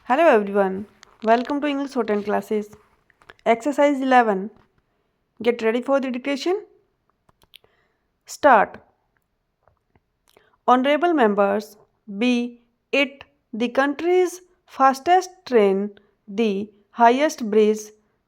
Hello everyone, welcome to English Shorthand classes. Exercise 11. Get ready for the dictation. Start. Honorable members, be it the country's fastest train, the highest bridge,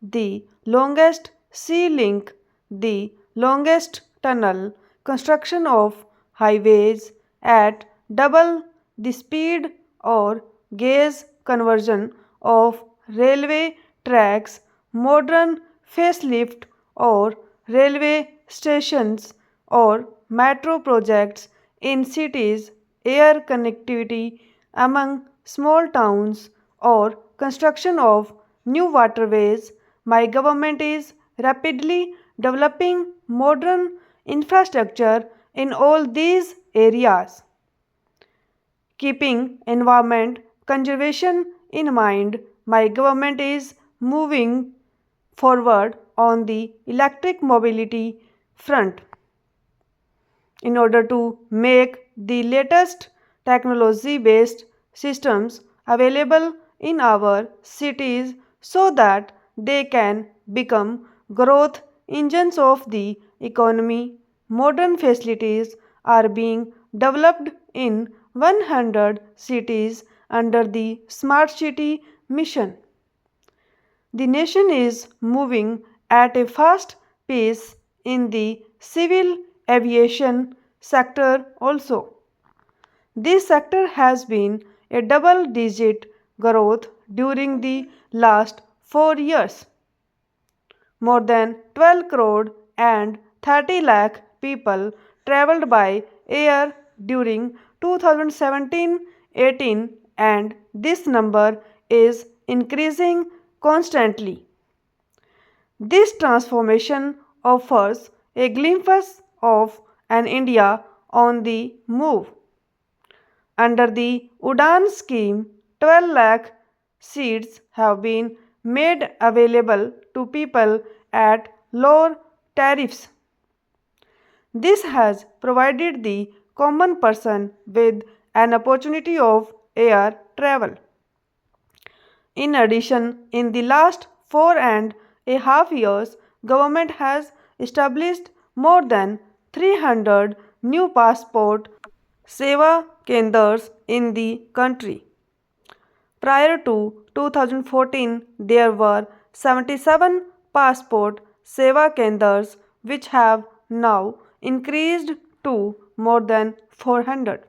the longest sea link, the longest tunnel, construction of highways at double the speed or gauge conversion of railway tracks, modern facelift or railway stations or metro projects in cities, air connectivity among small towns, or construction of new waterways, my government is rapidly developing modern infrastructure in all these areas. Keeping environment conservation in mind, my government is moving forward on the electric mobility front in order to make the latest technology based systems available in our cities so that they can become growth engines of the economy. Modern facilities are being developed in 100 cities under the Smart City mission. The nation is moving at a fast pace in the civil aviation sector also. This sector has been a double digit growth during the last 4 years. More than 12 crore and 30 lakh people traveled by air during 2017-18, and this number is increasing constantly. This transformation offers a glimpse of an India on the move. Under the Udan scheme, 12 lakh seats have been made available to people at lower tariffs. This has provided the common person with an opportunity of air travel. In addition, in the last 4.5 years, government has established more than 300 new passport seva kendras in the country. Prior to 2014, there were 77 passport seva kendras which have now increased to more than 400.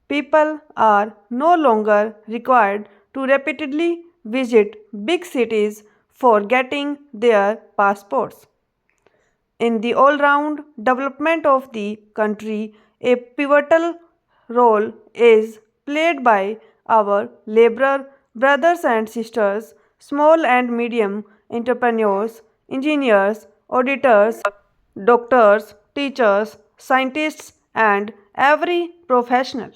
People are no longer required to repeatedly visit big cities for getting their passports. In the all round development of the country, a pivotal role is played by our laborer brothers and sisters, small and medium entrepreneurs, engineers, auditors, doctors, teachers, scientists, and every professional.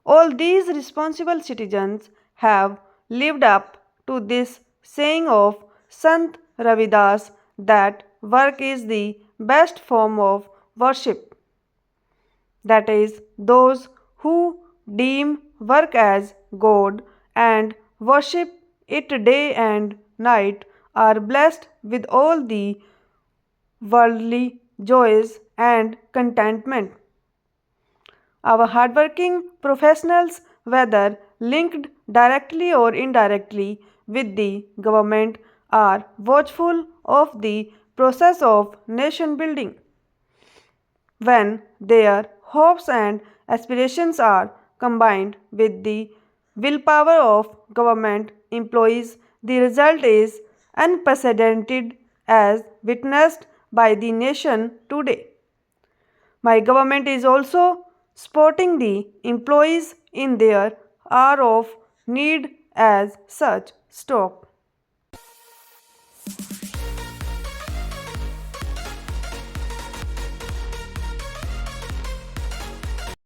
All these responsible citizens have lived up to this saying of Sant Ravidas that work is the best form of worship. That is, those who deem work as God and worship it day and night are blessed with all the worldly joys and contentment. Our hardworking professionals, whether linked directly or indirectly with the government, are watchful of the process of nation building. When their hopes and aspirations are combined with the willpower of government employees, the result is unprecedented as witnessed by the nation today. My government is also supporting the employees in their hour of need as such. Stop.